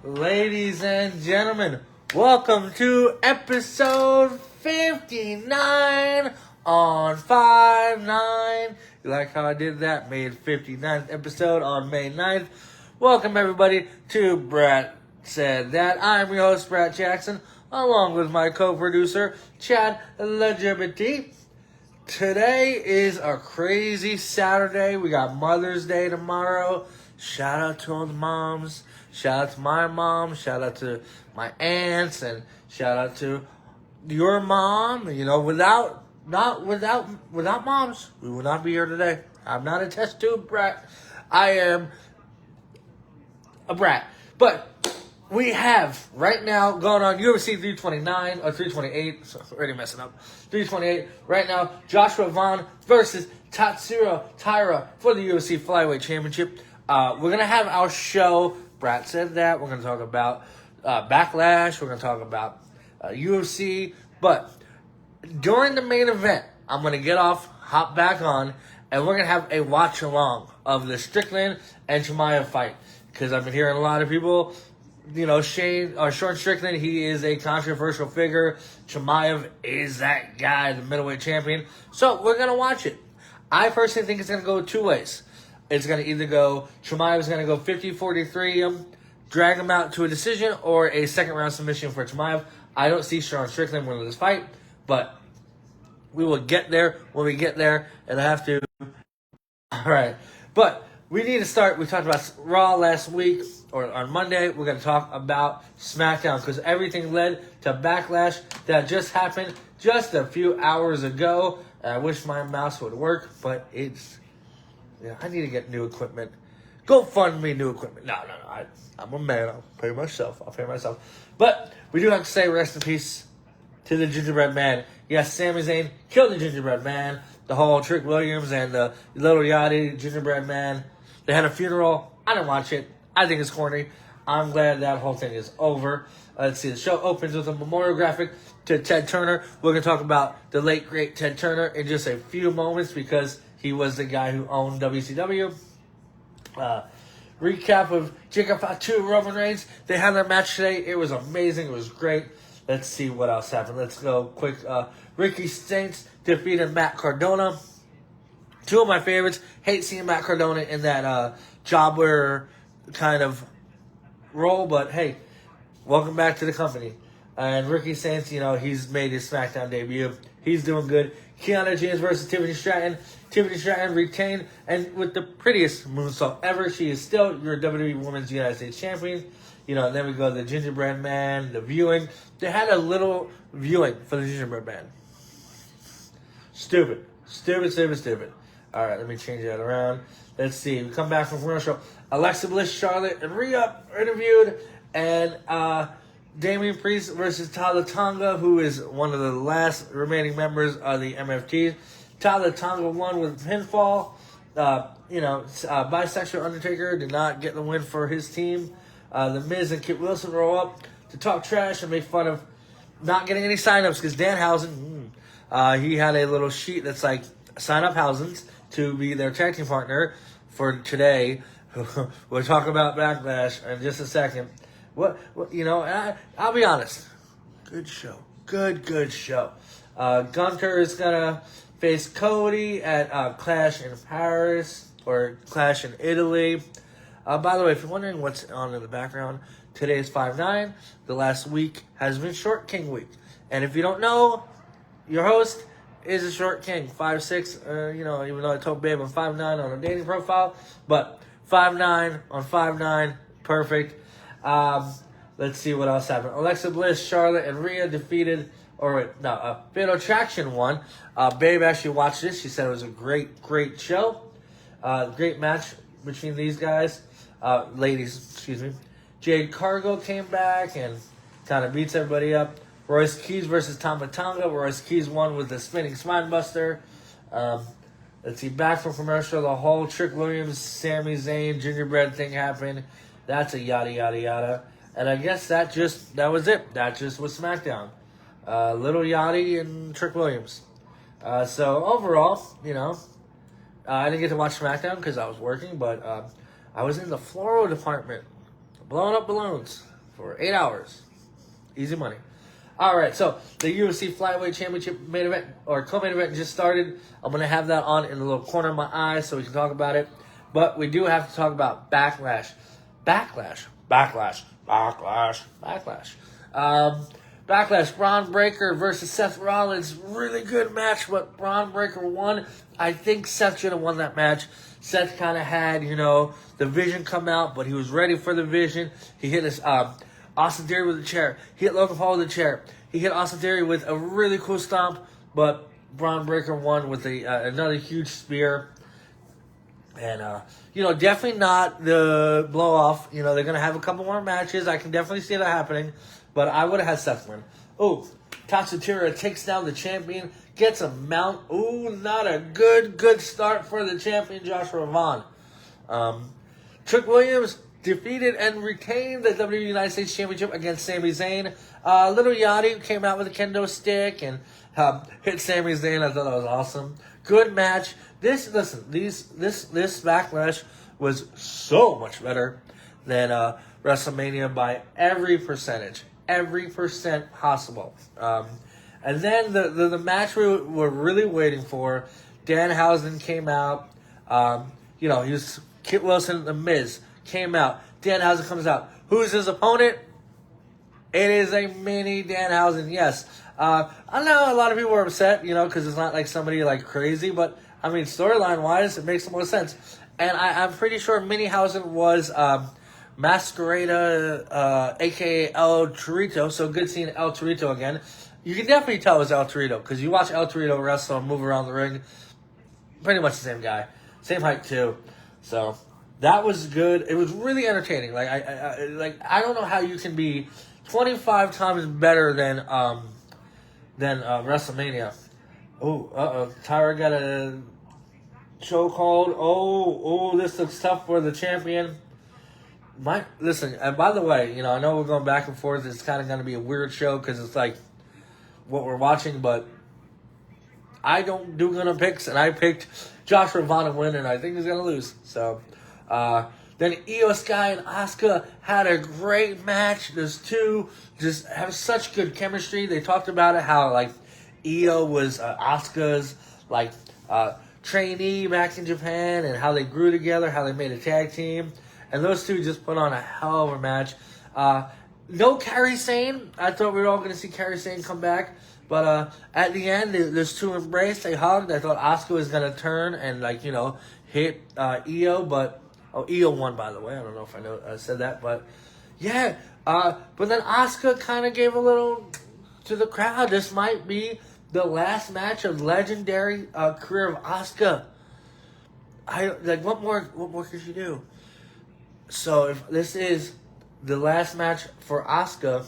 Ladies and gentlemen, welcome to episode 59 on 5-9. You like how I did that? Made 59th episode on May 9th. Welcome everybody to Brat Said That. I'm your host, Brat Jackson, along with my co-producer, Chad Legibity. Today is a crazy Saturday. We got Mother's Day tomorrow. Shout out to all the moms. Shout out to my mom. Shout out to my aunts, and shout out to your mom. You know, without moms, we would not be here today. I'm not a test tube brat. I am a brat. But we have right now going on UFC 329 or 328. So already messing up. 328 right now. Joshua Vaughn versus Tatsuro Taira for the UFC Flyweight Championship. We're gonna have our show. Brat Said That. We're gonna talk about Backlash. We're gonna talk about UFC. But during the main event, I'm gonna get off, hop back on, and we're gonna have a watch along of the Strickland and Chimaev fight. Because I've been hearing a lot of people, you know, Sean Strickland, he is a controversial figure. Chimaev is that guy, the middleweight champion. So we're gonna watch it. I personally think it's gonna go two ways. It's going to either go, Chimaev's going to go 50-43, drag him out to a decision, or a second round submission for Chimaev. I don't see Sean Strickland winning this fight, but we will get there when we get there, and I have to. All right. But we need to start. We talked about Raw last week, or on Monday. We're going to talk about SmackDown, because everything led to Backlash that just happened just a few hours ago. I wish my mouse would work, but it's... Yeah, I need to get new equipment. Go fund me new equipment. No. I'm a man. I'll pay myself. But we do have to say rest in peace to the Gingerbread Man. Yes, Sami Zayn killed the Gingerbread Man. The whole Trick Williams and the Little Yachty Gingerbread Man. They had a funeral. I didn't watch it. I think it's corny. I'm glad that whole thing is over. Let's see. The show opens with a memorial graphic to Ted Turner. We're going to talk about the late, great Ted Turner in just a few moments because he was the guy who owned WCW. Recap of Jacob Fatu and Roman Reigns. They had their match today. It was amazing. It was great. Let's see what else happened. Let's go quick. Ricky Stanks defeated Matt Cardona. Two of my favorites. Hate seeing Matt Cardona in that jobber kind of role, but hey, welcome back to the company. And Ricky Stanks, you know, he's made his SmackDown debut. He's doing good. Kiana James versus Tiffany Stratton. Tiffany Stratton retained, and with the prettiest moonsault ever. She is still your WWE Women's United States Champion. You know, and then we go to the Gingerbread Man, the viewing. They had a little viewing for the Gingerbread Man. Stupid. All right, let me change that around. Let's see. We come back from commercial. Alexa Bliss, Charlotte, and Rhea are interviewed, and Damian Priest versus Tala Tonga, who is one of the last remaining members of the MFT. Tala Tonga won with pinfall. Bisexual Undertaker did not get the win for his team. The Miz and Kit Wilson roll up to talk trash and make fun of not getting any signups because Danhausen, he had a little sheet that's like sign up Housens to be their tag team partner for today. We'll talk about Backlash in just a second. I'll be honest. Good show. Good show. Gunther is gonna face Cody at Clash in Paris or Clash in Italy. By the way, if you're wondering what's on in the background, today is 5-9. The last week has been Short King Week. And if you don't know, your host is a Short King. 5'6", even though I told Babe I'm 5'9" on a dating profile. But 5'9" on 5'9", perfect. Let's see what else happened. Alexa Bliss, Charlotte, and Rhea defeated, Fatal Attraction won. Babe actually watched this. She said it was a great show. Great match between these guys. Ladies, excuse me. Jade Cargill came back and kind of beats everybody up. Royce Keys versus Tama Tonga. Royce Keys won with the spinning spine buster. Let's see, back from commercial, the whole Trick Williams, Sami Zayn, Gingerbread thing happened. That's a yada, yada, yada. And I guess that was it. That just was SmackDown. Little Yachty and Trick Williams. So overall, I didn't get to watch SmackDown because I was working, but I was in the floral department blowing up balloons. for 8 hours. Easy money. All right, so the UFC Flyweight Championship main event or co-main event just started. I'm going to have that on in the little corner of my eye so we can talk about it. But we do have to talk about Backlash. Backlash. Braun Breaker versus Seth Rollins. Really good match, but Braun Breaker won. I think Seth should have won that match. Seth kind of had, the vision come out, but he was ready for the vision. He hit his Austin Theory with a chair. He hit Logan Paul with a chair. He hit Austin Theory with a really cool stomp, but Braun Breaker won with another huge spear. And, definitely not the blow-off. They're going to have a couple more matches. I can definitely see that happening. But I would have had Seth win. Oh, Tatsutira takes down the champion. Gets a mount. Ooh, not a good start for the champion, Joshua Vaughn. Trick Williams defeated and retained the WWE United States Championship against Sami Zayn. Little Yachty came out with a kendo stick and hit Sami Zayn. I thought that was awesome. Good match. This Backlash was so much better than WrestleMania by every percent possible. And then the match we were really waiting for, Danhausen came out. He was Kit Wilson, The Miz came out. Danhausen comes out. Who's his opponent? It is a mini Danhausen, yes. I know a lot of people are upset, because it's not like somebody like crazy, but I mean, storyline-wise, it makes the most sense. And I'm pretty sure Minihausen was Masquerada, a.k.a. El Torito, so good seeing El Torito again. You can definitely tell it was El Torito, because you watch El Torito wrestle and move around the ring, pretty much the same guy. Same height, too. So, that was good. It was really entertaining. I don't know how you can be 25 times better than WrestleMania. Oh, Tyra got a chokehold. Oh, this looks tough for the champion. Listen, and by the way, I know we're going back and forth. It's kind of going to be a weird show because it's like what we're watching, but I don't do good on picks, and I picked Joshua Vaughn to win, and I think he's going to lose. So, then Io Sky and Asuka had a great match. Those two just have such good chemistry. They talked about it, how, Io was Asuka's, trainee back in Japan, and how they grew together, how they made a tag team. And those two just put on a hell of a match. No Kairi Sane. I thought we were all going to see Kairi Sane come back. But at the end, those two embraced. They hugged. I thought Asuka was going to turn and, hit Io. But, Io won, by the way. I don't know if I said that. But, yeah. But then Asuka kind of gave a little to the crowd. This might be the last match of legendary career of Asuka. What more could she do? So if this is the last match for Asuka,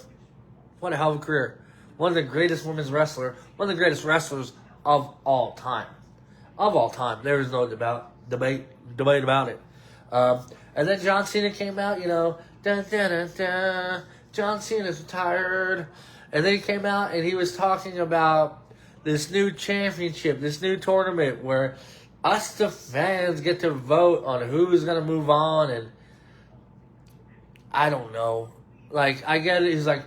what a hell of a career. One of the greatest women's wrestlers, one of the greatest wrestlers of all time. Of all time. There is no debate about it. And then John Cena came out, dun, dun, dun, dun. John Cena's retired. And then he came out and he was talking about this new championship, this new tournament where us, the fans, get to vote on who's going to move on. And I don't know. I get it. He's like,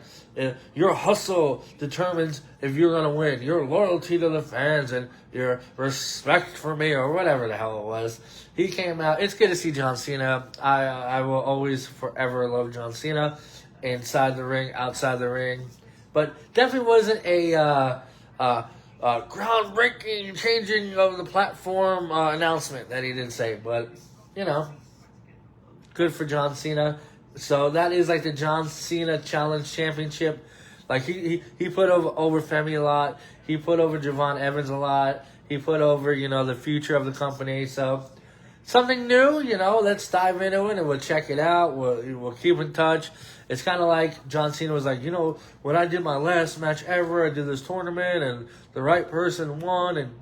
your hustle determines if you're going to win. Your loyalty to the fans and your respect for me or whatever the hell it was. He came out. It's good to see John Cena. I will always forever love John Cena. Inside the ring, outside the ring. But definitely wasn't a groundbreaking changing of the platform announcement that he didn't say. But, good for John Cena. So that is the John Cena Challenge Championship. He put over Femi a lot. He put over Javon Evans a lot. He put over, the future of the company. So something new, let's dive into it and we'll check it out. We'll keep in touch. It's kind of like John Cena was like, when I did my last match ever, I did this tournament and the right person won. And,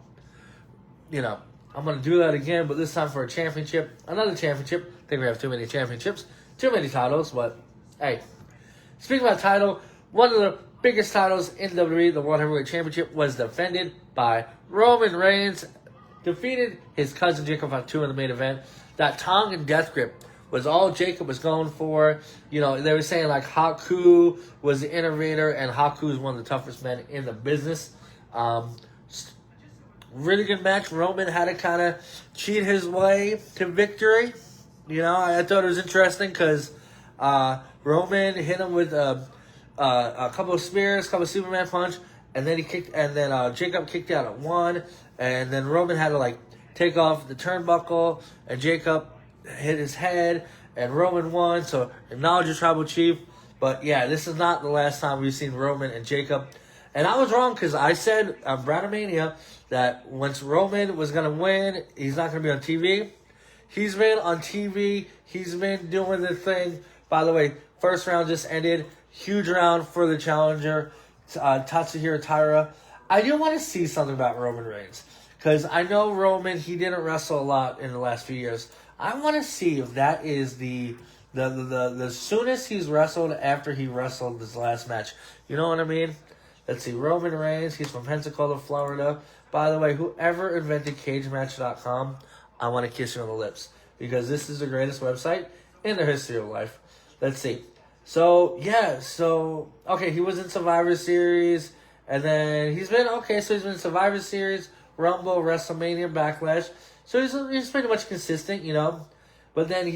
I'm going to do that again, but this time for a championship. Another championship. I think we have too many championships. Too many titles, but hey. Speaking about title, one of the biggest titles in WWE, the World Heavyweight Championship, was defended by Roman Reigns. Defeated his cousin Jacob Fatu in the main event. That Tongan death grip was all Jacob was going for. You know, they were saying like Haku was the innovator, and Haku is one of the toughest men in the business. Really good match. Roman had to kind of cheat his way to victory. You know, I thought it was interesting because Roman hit him with a couple of spears, a couple of Superman punch, and then Jacob kicked out at one, and then Roman had to like take off the turnbuckle, and Jacob hit his head, and Roman won. So acknowledge your tribal chief. But yeah, this is not the last time we've seen Roman and Jacob. And I was wrong because I said on Bratomania that once Roman was going to win, he's not going to be on TV. He's been on TV. He's been doing the thing. By the way, first round just ended. Huge round for the challenger, Tatsuhiro Taira. I do want to see something about Roman Reigns because I know Roman, he didn't wrestle a lot in the last few years. I want to see if that is the soonest he's wrestled after he wrestled this last match. You know what I mean? Let's see. Roman Reigns, he's from Pensacola, Florida. By the way, whoever invented CageMatch.com, I want to kiss you on the lips because this is the greatest website in the history of life. Let's see. So, yeah. So, okay, he was in Survivor Series. And then he's been, so he's been in Survivor Series, Rumble, WrestleMania, Backlash. So he's pretty much consistent, you know. But then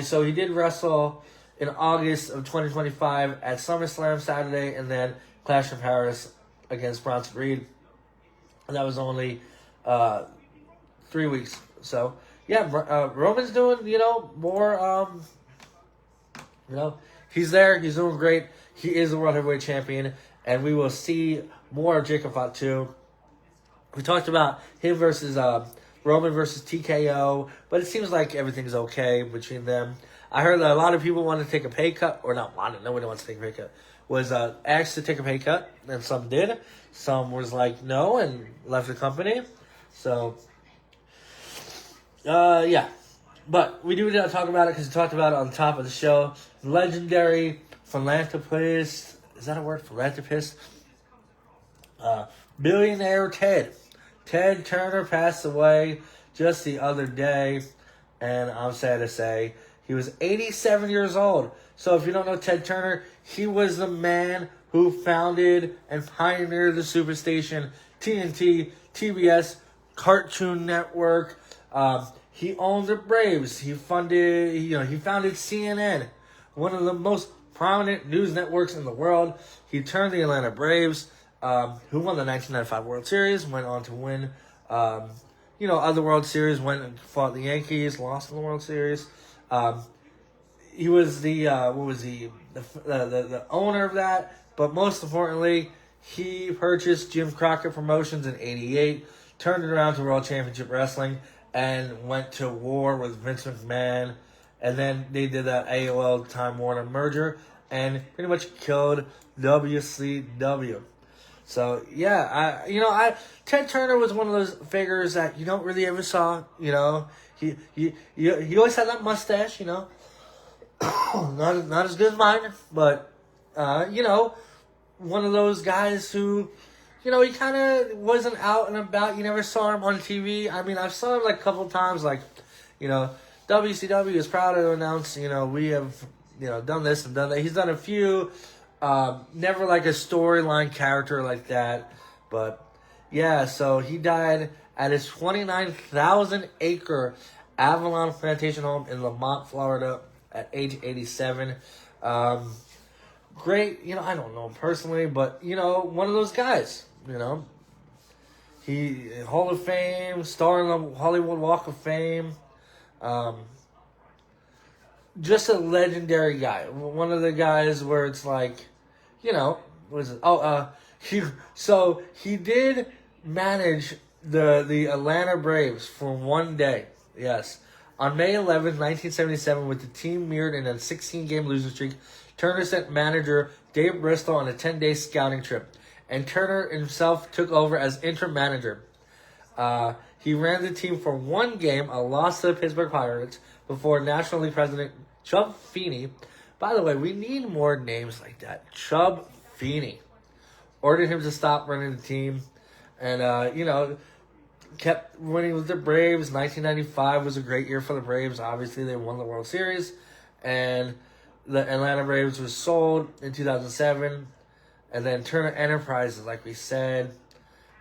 so he did wrestle in August of 2025 at SummerSlam Saturday, and then Clash of Paris against Bronson Reed. And that was only 3 weeks. So yeah, Roman's doing, you know, more. You know, he's there. He's doing great. He is the World Heavyweight Champion, and we will see more of Jacob Fatu. We talked about him versus Roman versus TKO, but it seems like everything's okay between them. I heard that a lot of people want to take a pay cut, or not wanted, nobody wants to take a pay cut, was asked to take a pay cut, and some did. Some was like, no, and left the company. So, yeah. But we do need to talk about it because we talked about it on top of the show. Legendary philanthropist, is that a word? Philanthropist? Billionaire Ted. Ted Turner passed away just the other day, and I'm sad to say he was 87 years old. So if you don't know Ted Turner, he was the man who founded and pioneered the Superstation, TNT, TBS, Cartoon Network. He owned the Braves. He founded CNN, one of the most prominent news networks in the world. He turned the Atlanta Braves, who won the 1995 World Series, went on to win, other World Series, went and fought the Yankees, lost in the World Series. He was the owner of that, but most importantly, he purchased Jim Crockett Promotions in '88, turned it around to World Championship Wrestling, and went to war with Vince McMahon, and then they did that AOL Time Warner merger, and pretty much killed WCW. So yeah, Ted Turner was one of those figures that you don't really ever saw. You know, he always had that mustache. You know, not as good as mine, but one of those guys who, he kind of wasn't out and about. You never saw him on TV. I mean, I saw him like a couple of times. Like, WCW is proud to announce, we have, done this and done that. He's done a few. Never like a storyline character like that. But, yeah, so he died at his 29,000 acre Avalon Plantation home in Lamont, Florida at age 87. Great, I don't know him personally, but, one of those guys, He, Hall of Fame, star in the Hollywood Walk of Fame. Just a legendary guy. One of the guys where it's like, what is it? He did manage the Atlanta Braves for one day. Yes. On May 11th, 1977, with the team mirrored in a 16-game losing streak, Turner sent manager Dave Bristol on a 10-day scouting trip, and Turner himself took over as interim manager. He ran the team for one game, a loss to the Pittsburgh Pirates, before National League President Chub Feeney. By the way, we need more names like that. Chub Feeney ordered him to stop running the team. And, kept winning with the Braves. 1995 was a great year for the Braves. Obviously, they won the World Series. And the Atlanta Braves was sold in 2007. And then Turner Enterprises, like we said.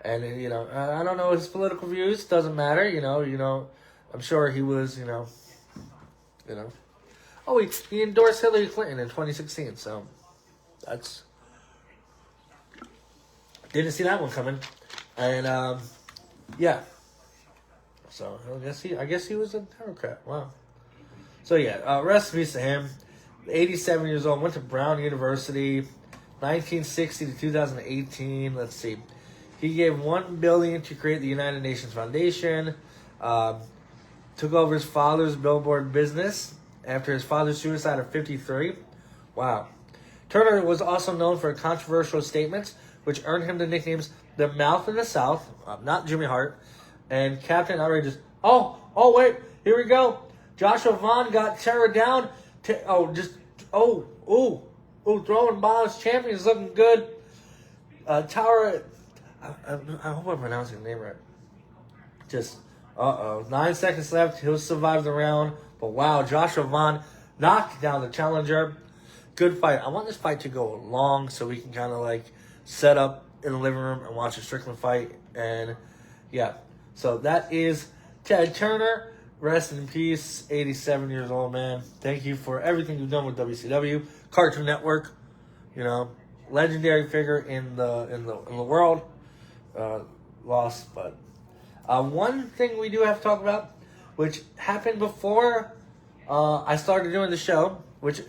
And, I don't know his political views. Doesn't matter, I'm sure he was, Oh, he endorsed Hillary Clinton in 2016. So, that's... Didn't see that one coming. And, yeah. So, I guess he was a Democrat. Wow. So, yeah, rest in peace to him. 87 years old, went to Brown University, 1960 to 2018. Let's see. He gave $1 billion to create the United Nations Foundation. Took over his father's billboard business after his father's suicide at 53. Wow. Turner was also known for controversial statements, which earned him the nicknames the Mouth in the South, not Jimmy Hart, and Captain Outrageous. Oh, wait, here we go. Joshua Vaughn got Terror down. Throwing bombs. Champions looking good. Tower. I hope I'm pronouncing the name right. 9 seconds left. He'll survive the round. But wow, Joshua Vaughn knocked down the challenger. Good fight. I want this fight to go long so we can kind of set up in the living room and watch a Strickland fight. And yeah, so that is Ted Turner. Rest in peace. 87 years old, man. Thank you for everything you've done with WCW, Cartoon Network. Legendary figure in the world. Lost, but one thing we do have to talk about, which happened before I started doing the show, which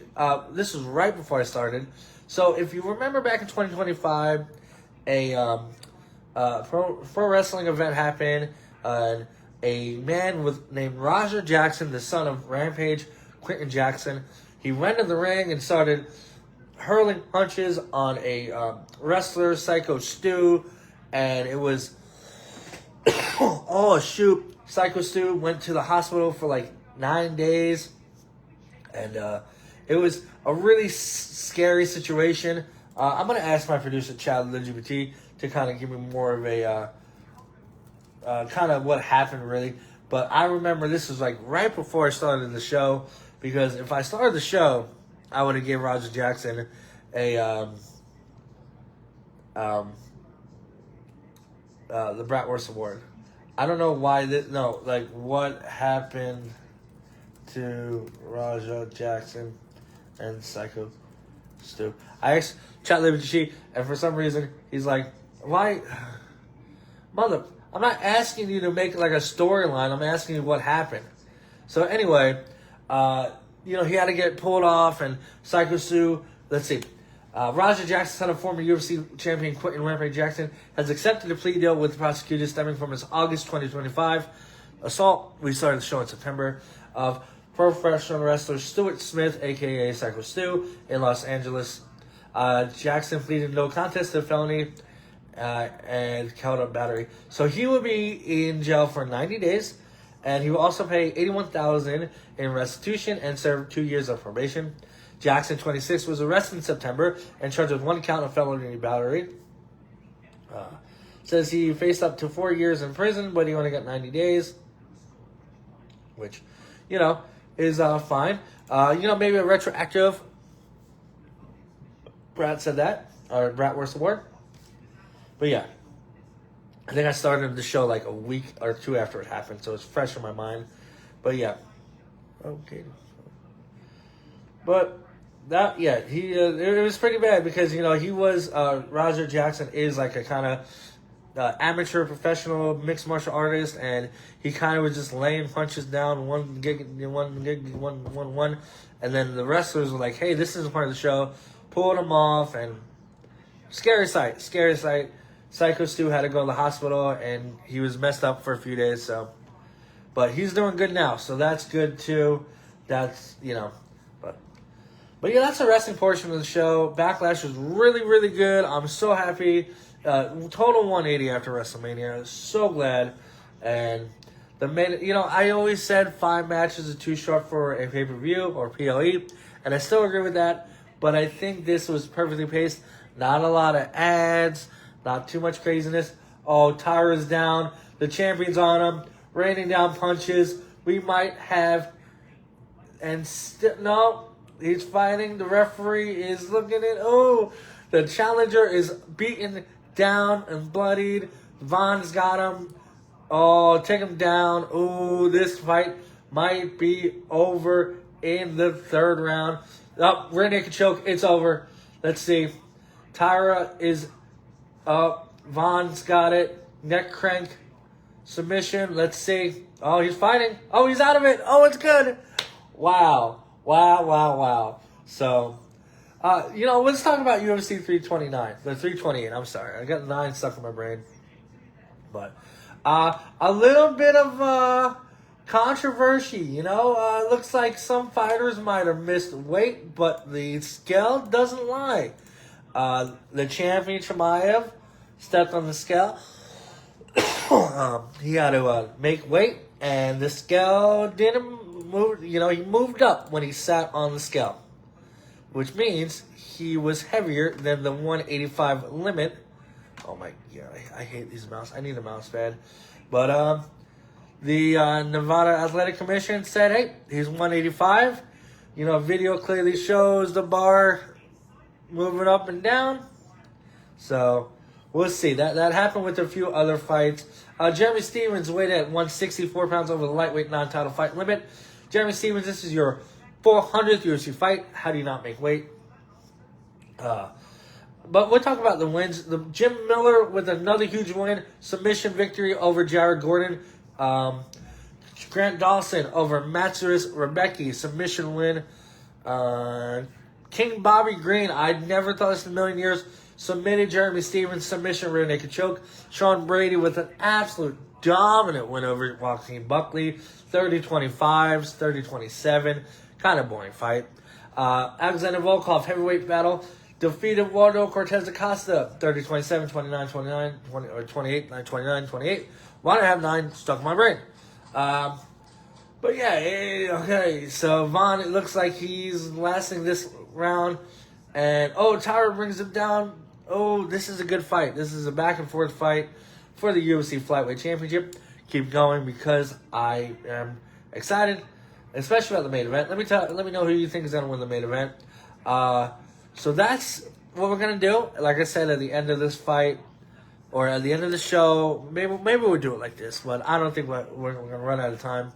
this was right before I started. So if you remember back in 2025, a pro wrestling event happened. A man named Roger Jackson, the son of Rampage Quentin Jackson, he went in the ring and started hurling punches on a wrestler, Syko Stu, and it was Syko Stu went to the hospital for 9 days, and it was a really scary situation. I'm going to ask my producer, Chad LGBT, to kind of give me more of a kind of what happened, really. But I remember this was right before I started the show, because if I started the show, I would have gave Roger Jackson a the BratWURST award. I don't know why what happened to Raja Jackson and Syko Stu. I asked Chat Liberty, and for some reason he's like, "Why, mother? I'm not asking you to make a storyline. I'm asking you what happened." So anyway, he had to get pulled off, and Syko Stu. Let's see. Roger Jackson, son of former UFC champion Quentin Rampage Jackson, has accepted a plea deal with the prosecutors stemming from his August 2025 assault. We started the show in September of professional wrestler Stuart Smith, a.k.a. Syko Stu, in Los Angeles. Jackson pleaded no contest to felony and count on battery. So he will be in jail for 90 days, and he will also pay $81,000 in restitution and serve 2 years of probation. Jackson, 26, was arrested in September and charged with 1 count of felony battery. Says he faced up to 4 years in prison, but he only got 90 days, which, is fine. Maybe a retroactive Brat Said That, or BratWURST award. But yeah, I think I started the show a week or two after it happened, so it's fresh in my mind. But yeah, okay. But that, yeah, it was pretty bad because he was Roger Jackson is a kind of amateur professional mixed martial artist, and he kind of was just laying punches down one, and then the wrestlers were like, "Hey, this isn't part of the show," pulled him off, and scary sight. Syko Stu had to go to the hospital, and he was messed up for a few days. So, but he's doing good now, so that's good too. That's but yeah, that's the wrestling portion of the show. Backlash was really, really good. I'm so happy. Total 180 after WrestleMania. So glad. And the main, I always said 5 matches are too short for a pay-per-view or PLE, and I still agree with that. But I think this was perfectly paced. Not a lot of ads. Not too much craziness. Oh, Tyra's down. The champion's on him. Raining down punches. We might have... And no, he's fighting. The referee is looking at... Oh, the challenger is beaten down and bloodied. Vaughn's got him. Oh, take him down. Oh, this fight might be over in the third round. Oh, rear naked choke. It's over. Let's see. Tyra is up. Vaughn's got it. Neck crank. Submission. Let's see. Oh, he's fighting. Oh, he's out of it. Oh, it's good. Wow. So, let's talk about UFC 329. The 328. I'm sorry. I got 9 stuck in my brain. But a little bit of controversy, looks like some fighters might have missed weight, but the scale doesn't lie. The champion, Chimaev, stepped on the scale. He had to make weight, and the scale didn't move. He moved up when he sat on the scale, which means he was heavier than the 185 limit. Oh my god, I hate these mouse. I need a mouse pad. But the Nevada Athletic Commission said, hey, he's 185. Video clearly shows the bar moving up and down. So we'll see. That happened with a few other fights. Jeremy Stephens weighed at 164 pounds over the lightweight non-title fight limit. Jeremy Stephens, this is your 400th UFC fight. How do you not make weight? But we'll talk about the wins. Jim Miller with another huge win. Submission victory over Jared Gordon. Grant Dawson over Matsuris Rebecki. Submission win. King Bobby Green. I'd never thought this in a million years. Submitted Jeremy Stephens. Submission rear naked choke. Sean Brady with an absolute dominant win over Joaquin Buckley. 30-25, 30-27. Kind of boring fight. Alexander Volkov heavyweight battle. Defeated Waldo Cortez Acosta, 30-27, 29-29, 20, or 28, 28. Why do I have 9 stuck in my brain? But yeah, okay. So Vaughn, it looks like he's lasting this round. And, Tyra brings him down. Oh, this is a good fight. This is a back and forth fight for the UFC Flyweight Championship. Keep going because I am excited, especially about the main event. Let me know who you think is going to win the main event. So that's what we're going to do. Like I said, at the end of this fight, or at the end of the show, maybe we'll do it like this, but I don't think we're going to run out of time.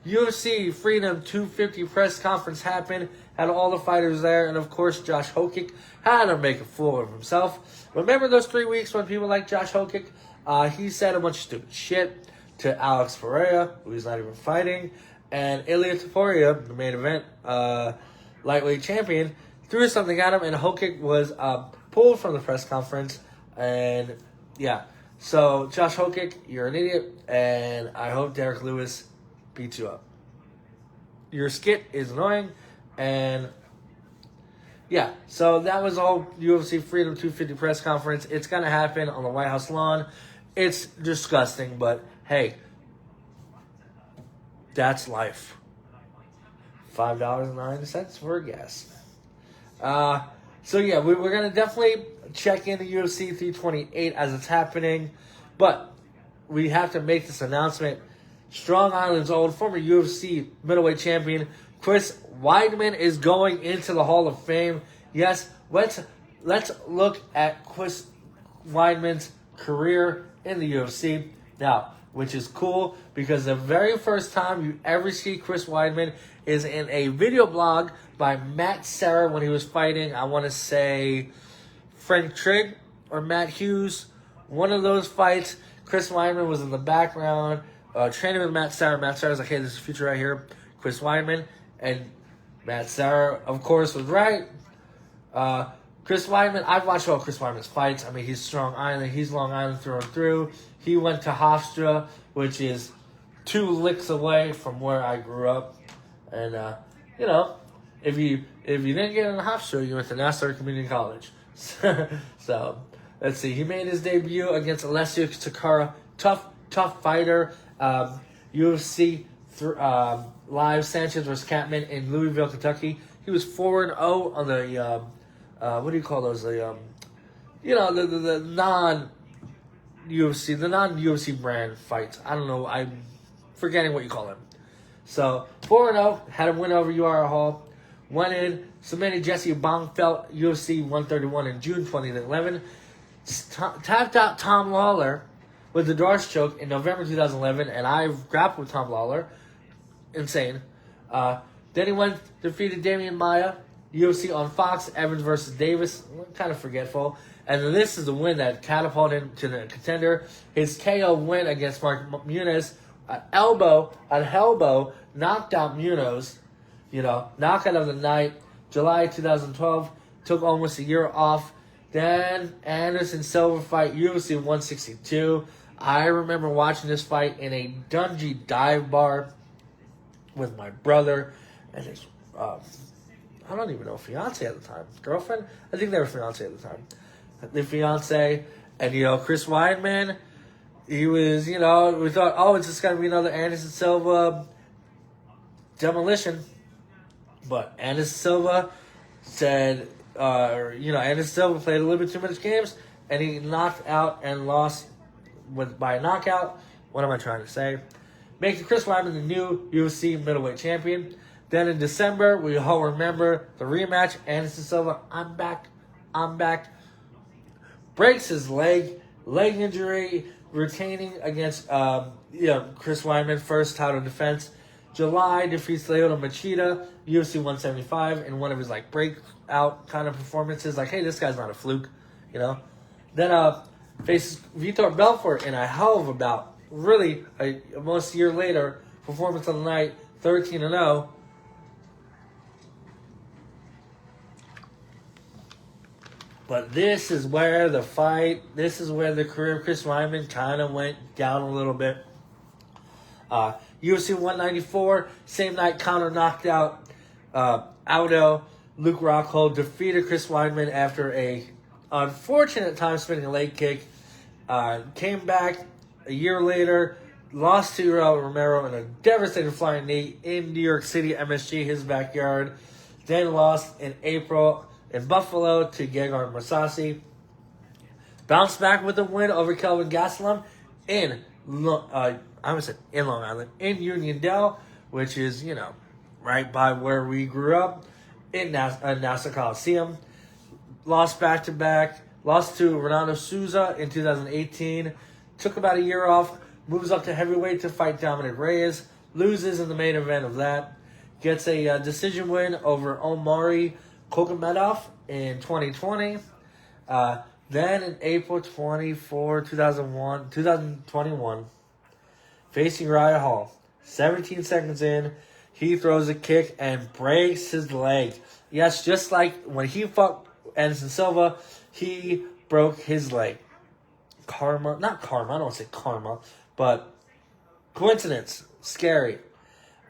UFC Freedom 250 press conference happened, had all the fighters there, and of course Josh Hokit had to make a fool of himself. Remember those 3 weeks when people like Josh Hokit? He said a bunch of stupid shit to Alex Pereira, who he's not even fighting, and Ilia Topuria, the main event lightweight champion, threw something at him, and Hokit was pulled from the press conference. And yeah, so Josh Hokit, you're an idiot, and I hope Derek Lewis beats you up. Your skit is annoying, and yeah, so that was all UFC Freedom 250 press conference. It's gonna happen on the White House lawn. It's disgusting, but hey, that's life. $5.09 for a gas. So yeah, we're going to definitely check into UFC 328 as it's happening, but we have to make this announcement. Strong Island's old former UFC middleweight champion Chris Weidman is going into the Hall of Fame. Yes, let's look at Chris Weidman's career in the UFC now, which is cool because the very first time you ever see Chris Weidman is in a video blog by Matt Serra when he was fighting, I want to say, Frank Trigg or Matt Hughes. One of those fights, Chris Weidman was in the background, training with Matt Serra. Matt Serra's like, hey, this is the future right here, Chris Weidman. And Matt Serra, of course, was right. Chris Weidman, I've watched all Chris Weidman's fights. I mean, he's Strong Island. He's Long Island through and through. He went to Hofstra, which is 2 licks away from where I grew up. And, if you didn't get in Hofstra, you went to Nassau Community College. So, let's see. He made his debut against Alessio Sakara. Tough fighter. UFC Live Sanchez vs. Catman in Louisville, Kentucky. He was 4-0 on the, what do you call those? The non UFC, the non-UFC brand fights. I don't know. I'm forgetting what you call them. So 4-0, had a win over UR Hall. Went in, submitted Jesse Bongfeld, UFC 131 in June 2011. Tapped out Tom Lawler with the Darce choke in November 2011, and I've grappled with Tom Lawler. Insane. Then he went, defeated Damian Maia, UFC on Fox, Evans versus Davis. Kind of forgetful. And then this is the win that catapulted him to the contender. His KO win against Mark Muniz. An elbow, knocked out Munoz. Knockout of the night. July 2012. Took almost a year off. Then Anderson Silva fight, UFC 162. I remember watching this fight in a dungy dive bar with my brother and his, I don't even know, fiance at the time. Girlfriend? I think they were fiance at the time. The fiance. And, Chris Weidman, he was, we thought, oh, it's just going to be another Anderson Silva demolition. But Anderson Silva said, Anderson Silva played a little bit too much games, and he knocked out and lost by a knockout. What am I trying to say? Making Chris Weidman the new UFC middleweight champion. Then in December, we all remember the rematch. Anderson Silva, I'm back. Breaks his leg injury, retaining against Chris Weidman, first title defense. July, defeats Lyoto Machida, UFC 175, in one of his breakout kind of performances. Hey, this guy's not a fluke, Then faces Vitor Belfort in a hell of a bout. Really, almost a year later, performance on the night, 13-0. But this is where the career of Chris Weidman kind of went down a little bit. UFC 194, same night, counter knocked out Aldo. Luke Rockhold defeated Chris Weidman after a unfortunate time spinning a leg kick. Came back a year later, lost to Raul Romero in a devastating flying knee in New York City, MSG, his backyard. Then lost in April in Buffalo to Gegard Mousasi. Bounced back with a win over Kelvin Gastelum in Long Island, in Uniondale, which is, right by where we grew up, in Nassau Coliseum. Lost back-to-back. Lost to Renato Souza in 2018. Took about a year off. Moves up to heavyweight to fight Dominic Reyes. Loses in the main event of that. Gets a decision win over Omari Kokomedov in 2020. Then in April 24, 2021, facing Raya Hall. 17 seconds in, he throws a kick and breaks his leg. Yes, just like when he fought Anderson Silva, he broke his leg. I don't say karma, but coincidence. Scary.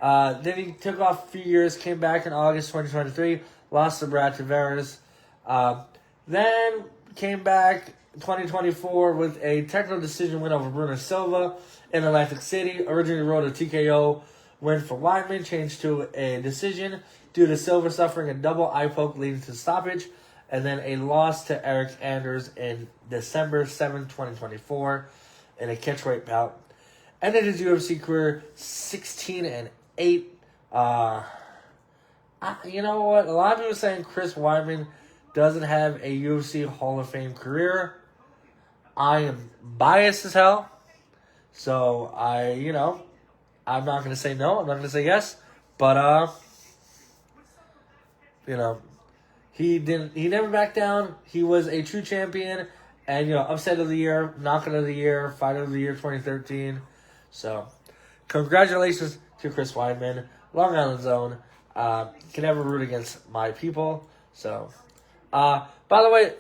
Then he took off a few years, came back in August 2023, lost to Brad Tavares. Then came back 2024 with a technical decision win over Bruno Silva in Atlantic City. Originally wrote a TKO win for Weidman, changed to a decision due to Silva suffering a double eye poke leading to stoppage, and then a loss to Eric Anders in December 7, 2024 in a catchweight bout. Ended his UFC career 16-8. You know what? A lot of people are saying Chris Weidman doesn't have a UFC Hall of Fame career. I am biased as hell. So, I'm not going to say no. I'm not going to say yes. But, he never backed down. He was a true champion. And, upset of the year, knockout of the year, fighter of the year 2013. So, congratulations to Chris Weidman. Long Island's own. Can never root against my people. So, by the way,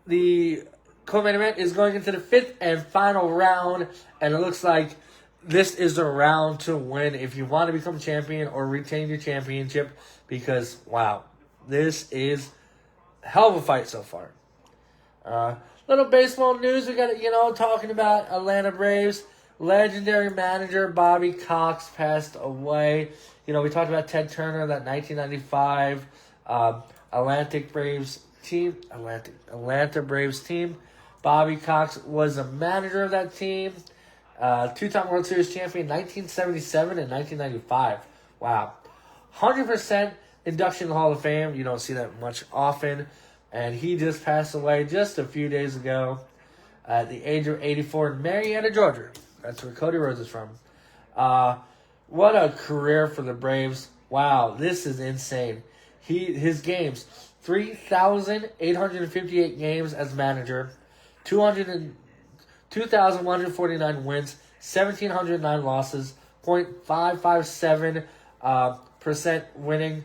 the co-main event is going into the 5th and final round, and it looks like this is the round to win if you want to become champion or retain your championship, because, wow, this is a hell of a fight so far. Little baseball news, we got, talking about Atlanta Braves. Legendary manager Bobby Cox passed away. We talked about Ted Turner, that 1995 Atlanta Braves team. Bobby Cox was a manager of that team. Two-time World Series champion, 1977 and 1995. Wow. 100% induction in the Hall of Fame. You don't see that much often. And he just passed away just a few days ago at the age of 84 in Marietta, Georgia. That's where Cody Rhodes is from. What a career for the Braves. Wow, this is insane. His games, 3,858 games as manager, 2,149 wins, 1,709 losses, .557% winning.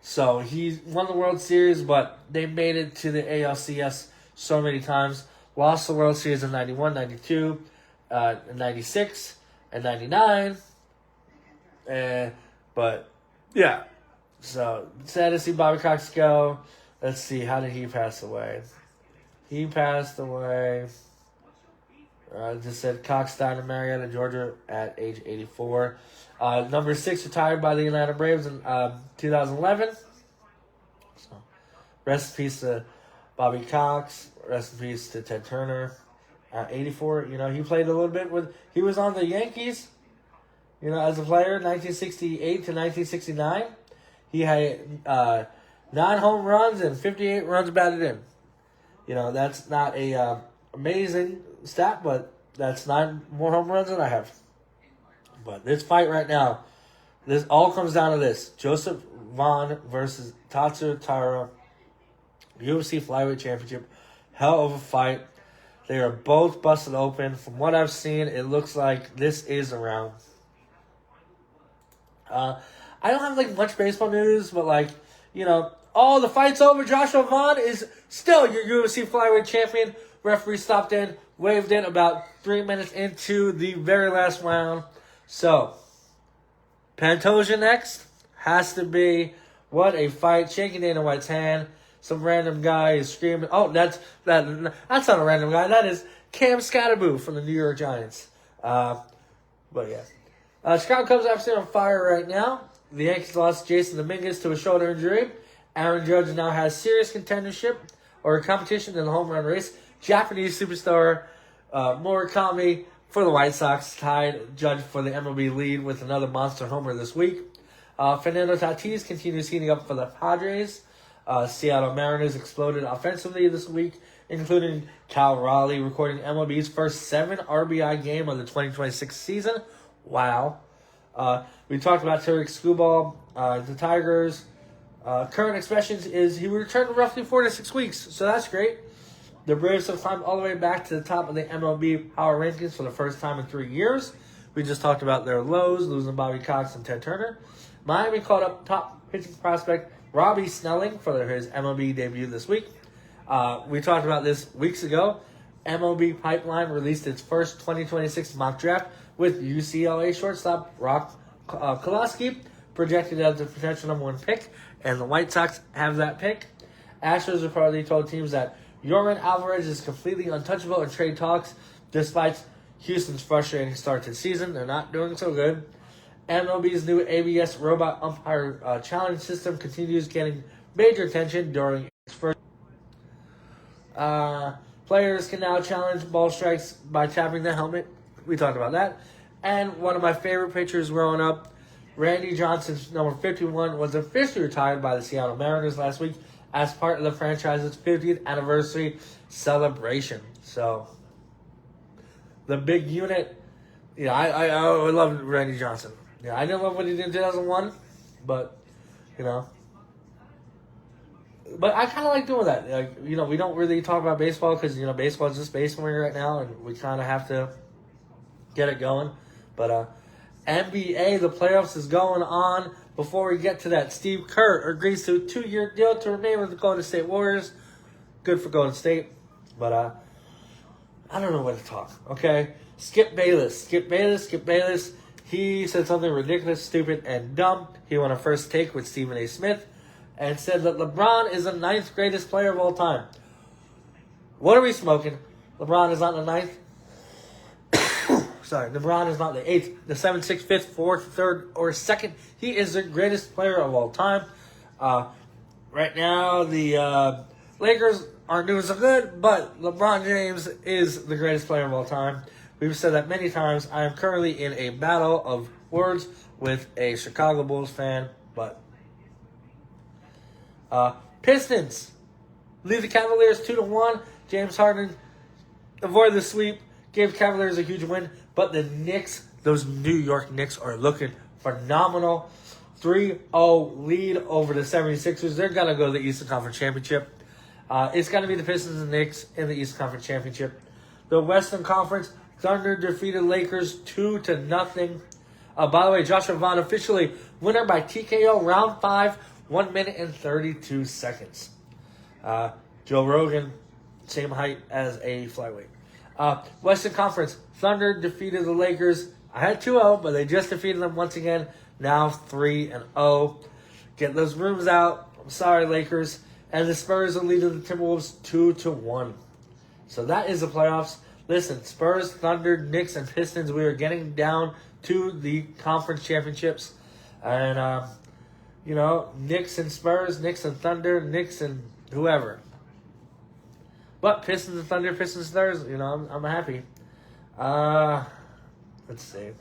So he won the World Series, but they made it to the ALCS so many times. Lost the World Series in 91, 92, 96, and 99. But, yeah. So, sad to see Bobby Cox go. Let's see, how did he pass away? He passed away, just said Cox died in Marietta, Georgia at age 84. Number 6 retired by the Atlanta Braves in 2011. So, rest in peace to Bobby Cox. Rest in peace to Ted Turner. 84, you know, he played a little bit he was on the Yankees, you know, as a player, 1968 to 1969. He had 9 home runs and 58 runs batted in. You know, that's not a amazing stat, but that's 9 more home runs than I have. But this fight right now, this all comes down to this. Joseph Vaughn versus Tatsu Taira, UFC Flyweight Championship. Hell of a fight. They are both busted open. From what I've seen, it looks like this is a round. I don't have like much baseball news, but like, you know, the fight's over. Joshua Vaughn is still your UFC Flyweight Champion. Referee stopped in, waved in about 3 minutes into the very last round. So, Pantoja next has to be, what a fight. Shaking Dana White's hand. Some random guy is screaming. Oh, that's not a random guy. That is Cam Scatterboo from the New York Giants. But yeah. Chicago Cubs are on fire right now. The Yankees lost Jason Dominguez to a shoulder injury. Aaron Judge now has serious contendership or competition in the home run race. Japanese superstar Murakami for the White Sox tied Judge for the MLB lead with another monster homer this week. Fernando Tatis continues heating up for the Padres. Seattle Mariners exploded offensively this week, including Cal Raleigh recording MLB's first 7 RBI game of the 2026 season. Wow. We talked about Tariq Skubal, the Tigers. Current expectations is he will return in roughly 4 to 6 weeks, so that's great. The Braves have climbed all the way back to the top of the MLB power rankings for the first time in 3 years. We just talked about their lows, losing Bobby Cox and Ted Turner. Miami called up top pitching prospect Robbie Snelling for his MLB debut this week. We talked about this weeks ago. MLB Pipeline released its first 2026 mock draft with UCLA shortstop Rock Koloski projected as the potential number 1 pick, and the White Sox have that pick. Astros reportedly told teams that Yorman Alvarez is completely untouchable in trade talks, despite Houston's frustrating start to the season. They're not doing so good. MLB's new ABS robot umpire challenge system continues getting major attention during its first. Players can now challenge ball strikes by tapping the helmet. We talked about that. And one of my favorite pitchers growing up, Randy Johnson's number 51, was officially retired by the Seattle Mariners last week as part of the franchise's 50th anniversary celebration. So, the big unit, I love Randy Johnson. Yeah, I didn't love what he did in 2001, but, But I kind of like doing that. Like, we don't really talk about baseball because, baseball is just baseball right now, and we kind of have to get it going. But NBA, the playoffs is going on. Before we get to that, Steve Kerr agrees to a 2-year deal to remain with the Golden State Warriors. Good for Golden State. But I don't know what to talk, okay? Skip Bayless. He said something ridiculous, stupid, and dumb. He won a first take with Stephen A. Smith and said that LeBron is the 9th greatest player of all time. What are we smoking? LeBron is not the 9th. Sorry, LeBron is not the 8th, the 7th, 6th, 5th, 4th, 3rd, or 2nd. He is the greatest player of all time. Right now, the Lakers aren't doing so good, but LeBron James is the greatest player of all time. We've said that many times. I am currently in a battle of words with a Chicago Bulls fan, but Pistons lead the Cavaliers 2-1. James Harden avoided the sweep, gave Cavaliers a huge win, but the Knicks, those New York Knicks, are looking phenomenal. 3-0 lead over the 76ers. They're going to go to the Eastern Conference Championship. It's going to be the Pistons and Knicks in the Eastern Conference Championship. The Western Conference, Thunder defeated Lakers 2-0. By the way, Josh Hokit officially winner by TKO round 5, 1 minute and 32 seconds. Joe Rogan, same height as a flyweight. Western Conference, Thunder defeated the Lakers. I had 2-0, but they just defeated them once again. Now 3-0. Get those rooms out. I'm sorry, Lakers. And the Spurs are leading the Timberwolves 2-1. So that is the playoffs. Listen, Spurs, Thunder, Knicks, and Pistons, we are getting down to the conference championships. And, Knicks and Spurs, Knicks and Thunder, Knicks and whoever. But Pistons and Thunder, Pistons and Thunder, I'm happy. Let's see.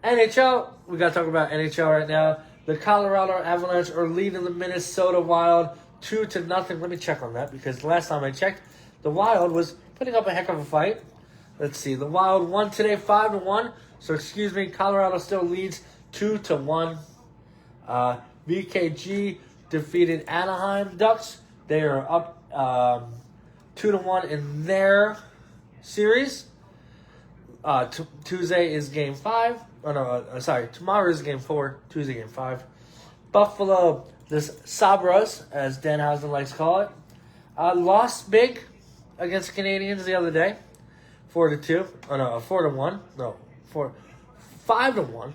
NHL, we got to talk about NHL right now. The Colorado Avalanche are leading the Minnesota Wild 2-0. Let me check on that because the last time I checked, the Wild was putting up a heck of a fight. Let's see. The Wild won today 5-1. So, Colorado still leads 2-1. VKG defeated Anaheim Ducks. They are up 2-1 in their series. Tuesday is Game 5. Tomorrow is Game 4. Tuesday, Game 5. Buffalo, the Sabres, as Danhausen likes to call it, lost big against the Canadians the other day. 4-2. 4-1. No, 5-1.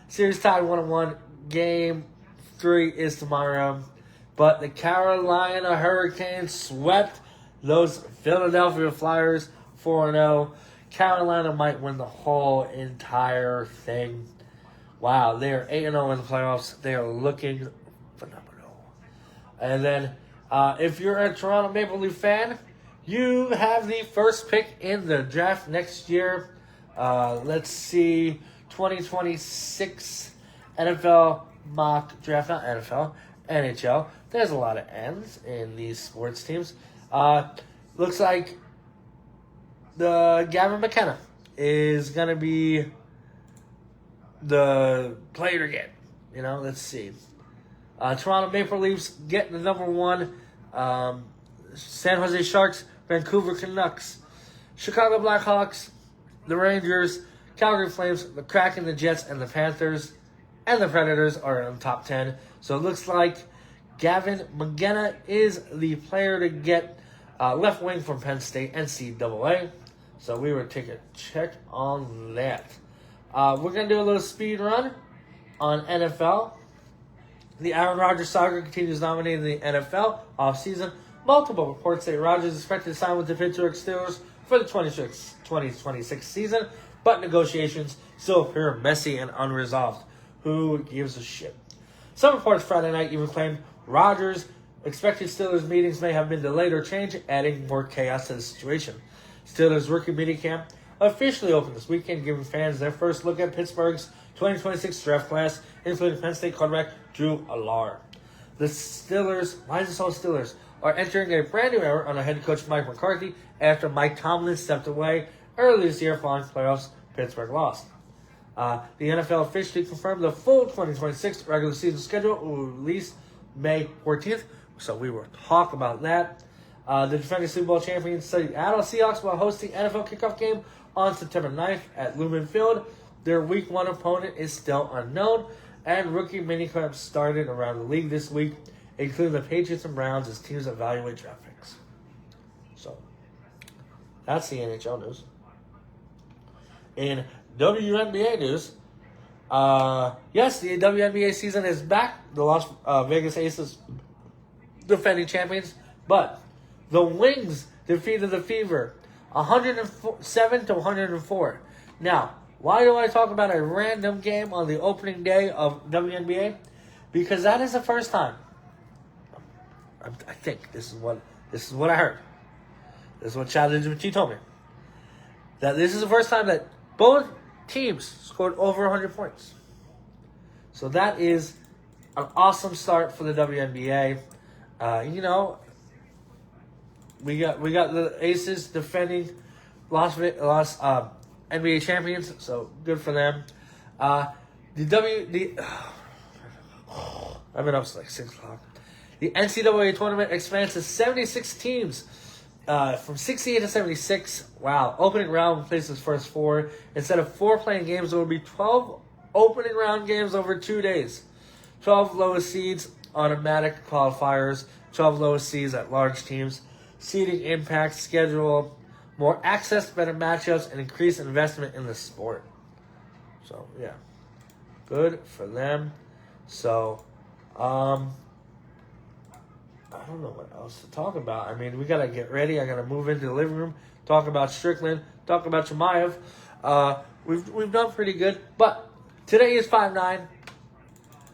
Series tied 1-1. Game 3 is tomorrow. But the Carolina Hurricanes swept those Philadelphia Flyers 4-0. Carolina might win the whole entire thing. Wow, they are 8-0 in the playoffs. They are looking phenomenal. And then, if you're a Toronto Maple Leaf fan, you have the first pick in the draft next year. Let's see, 2026 NFL mock draft, not NFL, NHL. There's a lot of N's in these sports teams. Looks like the Gavin McKenna is going to be the player to get. Let's see. Toronto Maple Leafs get the number 1. San Jose Sharks, Vancouver Canucks, Chicago Blackhawks, the Rangers, Calgary Flames, the Kraken, the Jets, and the Panthers. And the Predators are in the top 10. So it looks like Gavin McKenna is the player to get. Left wing from Penn State, NCAA. So we will take a check on that. We're going to do a little speed run on NFL. The Aaron Rodgers saga continues dominating the NFL offseason. Multiple reports say Rodgers is expected to sign with the Pittsburgh Steelers for the 2026 season, but negotiations still appear messy and unresolved. Who gives a shit? Some reports Friday night even claimed Rodgers' expected Steelers meetings may have been delayed or changed, adding more chaos to the situation. Steelers rookie minicamp officially opened this weekend, giving fans their first look at Pittsburgh's 2026 draft class, including Penn State quarterback Drew Allar. The Steelers, why is it called Steelers, are entering a brand new era under head coach Mike McCarthy after Mike Tomlin stepped away early this year following playoffs. Pittsburgh lost. The NFL officially confirmed the full 2026 regular season schedule will release May 14th. So we will talk about that. The defending Super Bowl champions Seattle Seahawks will host the NFL kickoff game on September 9th at Lumen Field. Their Week 1 opponent is still unknown, and rookie minicamp started around the league this week, including the Patriots and Browns as teams evaluate draft picks. So, that's the NHL news. In WNBA news, yes, the WNBA season is back. The Las Vegas Aces defending champions, but the Wings defeated the Fever 107-104. Now, why do I talk about a random game on the opening day of WNBA? Because that is the first time I think this is what I heard. This is what ChatGPT told me. That this is the first time that both teams scored over 100 points. So that is an awesome start for the WNBA. We got the Aces defending lost NBA champions, so good for them. I've been up since like 6 o'clock. The NCAA tournament expands to 76 teams. From 68 to 76. Wow. Opening round places first 4. Instead of 4 playing games, there will be 12 opening round games over 2 days. 12 lowest seeds, automatic qualifiers. 12 lowest seeds at large teams. Seeding impact, schedule, more access, better matchups, and increased investment in the sport. So, yeah. Good for them. So, I don't know what else to talk about. I mean, we got to get ready. I got to move into the living room, talk about Strickland, talk about Chimaev. We've done pretty good, but today is 5'9".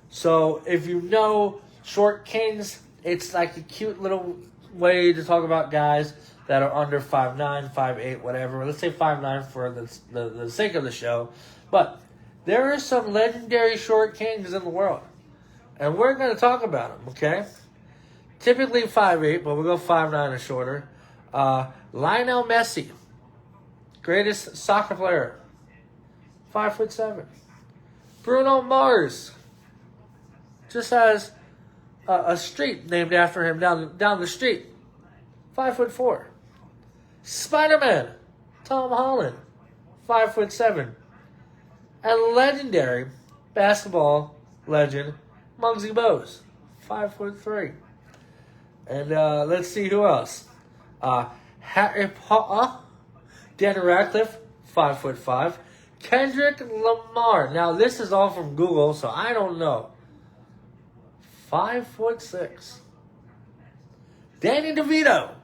So if you know short kings, it's like a cute little way to talk about guys that are under 5'9", 5'8", whatever. Let's say 5'9" for the sake of the show. But there are some legendary short kings in the world, and we're going to talk about them, okay? Typically 5'8", but we'll go 5'9" or shorter. Lionel Messi, greatest soccer player, 5'7". Bruno Mars just has a street named after him down the street, 5'4". Spider-Man, Tom Holland, 5'7". And legendary basketball legend, Muggsy Bogues, 5'3". And let's see who else. Harry Potter, Daniel Radcliffe, 5'5". Kendrick Lamar. Now this is all from Google, so I don't know. 5'6". Danny DeVito,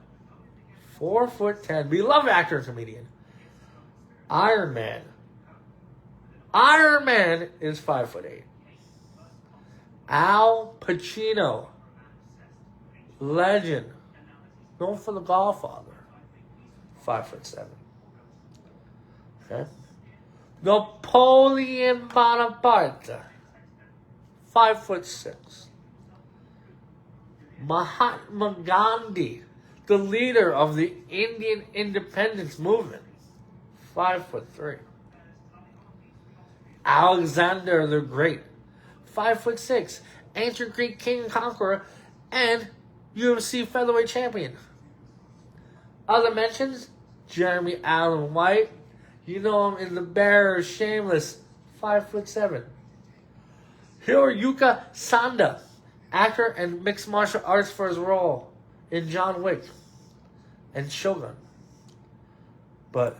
4'10". Beloved actor and comedian. Iron Man. Iron Man is 5'8". Al Pacino, legend, known for The Godfather, 5'7". Okay. Napoleon Bonaparte, 5'6". Mahatma Gandhi, the leader of the Indian independence movement, 5'3". Alexander the Great, 5'6". Ancient Greek king and conqueror, and UFC featherweight champion. Other mentions: Jeremy Allen White. You know him in The Bear, Shameless, 5'7". Hiroyuki Sanda, actor and mixed martial arts for his role in John Wick and Shogun. But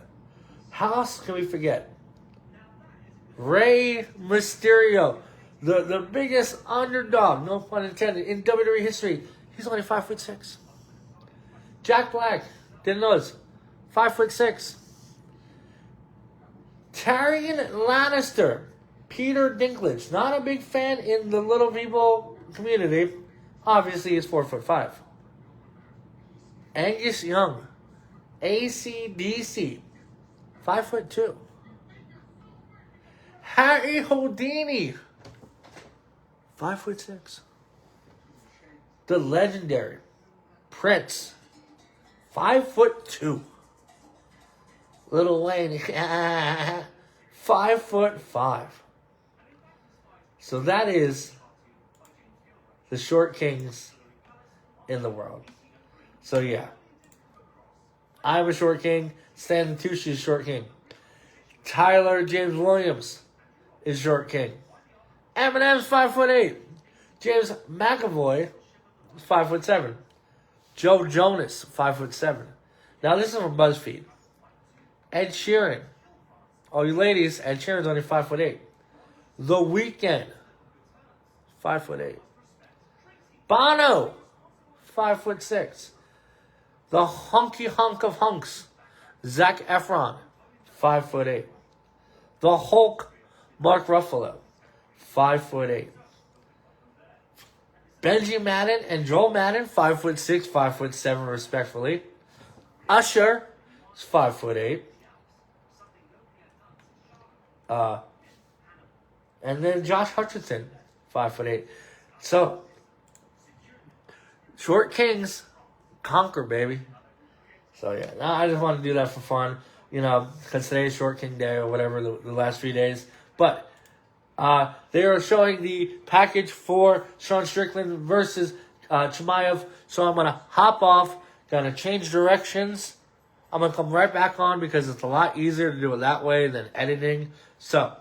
how else can we forget? Rey Mysterio, the biggest underdog, no pun intended, in WWE history. He's only 5'6". Jack Black, didn't know this, 5'6". Tyrion Lannister, Peter Dinklage, not a big fan in the little people community. Obviously, he's 4'5". Angus Young, AC/DC, 5'2". Harry Houdini, 5'6". The legendary Prince, 5'2". Lil Wayne, 5'5". So that is the short kings in the world. So yeah, I'm a short king. Stan Tucci is short king. Tyler James Williams is short king. Eminem's 5'8". James McAvoy is 5'7". Joe Jonas, 5'7". Now this is from BuzzFeed. Ed Sheeran. Oh, you ladies, Ed Sheeran's only 5'8". The Weeknd, 5'8". Bono, 5'6". The hunky hunk of hunks, Zac Efron, 5'8". The Hulk, Mark Ruffalo, 5'8". Benji Madden and Joel Madden, 5'6", 5'7", respectfully. Usher is 5'8". And then Josh Hutcherson, 5'8". So, short kings conquer, baby. So yeah, I just want to do that for fun, because today's Short King Day or whatever the last few days. But they are showing the package for Sean Strickland versus Chimaev. So I'm gonna hop off, gonna change directions. I'm gonna come right back on because it's a lot easier to do it that way than editing. So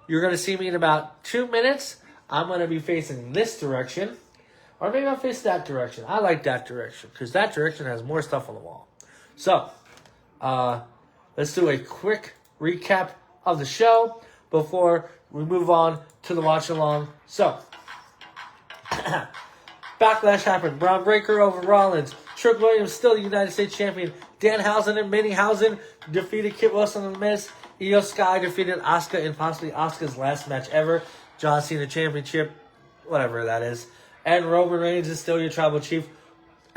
you're gonna see me in about 2 minutes. I'm gonna be facing this direction. Or maybe I'll face that direction. I like that direction because that direction has more stuff on the wall. So, let's do a quick recap of the show before we move on to the watch along. So, Backlash happened. Braun Breaker over Rollins. Trick Williams still the United States champion. Danhausen and Minniehouse defeated Kit Wilson and The Miz. Io Sky defeated Asuka in possibly Asuka's last match ever. John Cena Championship, whatever that is. And Roman Reigns is still your tribal chief.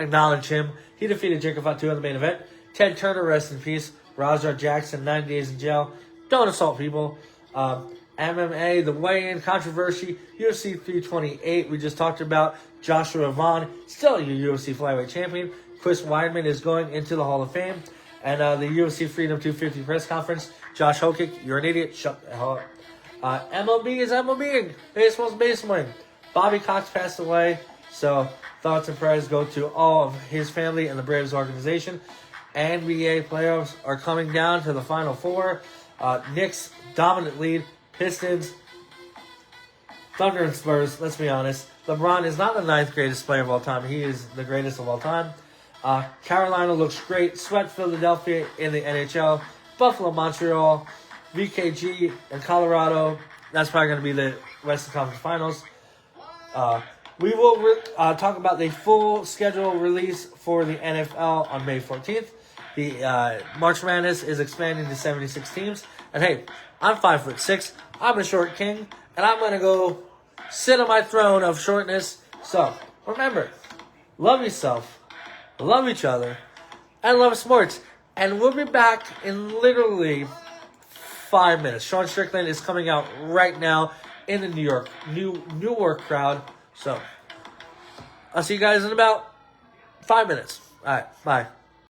Acknowledge him. He defeated Jacob Fatu in the main event. Ted Turner, rest in peace. Raja Jackson, 9 days in jail. Don't assault people. MMA, the weigh-in controversy. UFC 328, we just talked about. Joshua Vaughn, still your UFC flyweight champion. Chris Weidman is going into the Hall of Fame. And the UFC Freedom 250 press conference. Josh Hokit, you're an idiot. Shut the hell up. MLB is MLBing. Baseball's baseballing. Bobby Cox passed away, so thoughts and prayers go to all of his family and the Braves organization. NBA playoffs are coming down to the Final Four. Knicks, dominant lead. Pistons, Thunder, and Spurs, let's be honest. LeBron is not the 9th greatest player of all time. He is the greatest of all time. Carolina looks great. Sweat Philadelphia in the NHL. Buffalo, Montreal, VKG, and Colorado. That's probably going to be the Western Conference Finals. We will talk about the full schedule release for the NFL on May 14th. The March Madness is expanding to 76 teams. And hey, I'm 5'6". I'm a short king. And I'm going to go sit on my throne of shortness. So, remember, love yourself, love each other, and love sports. And we'll be back in literally 5 minutes. Sean Strickland is coming out right now in the Newark crowd. So, I'll see you guys in about 5 minutes. All right, bye.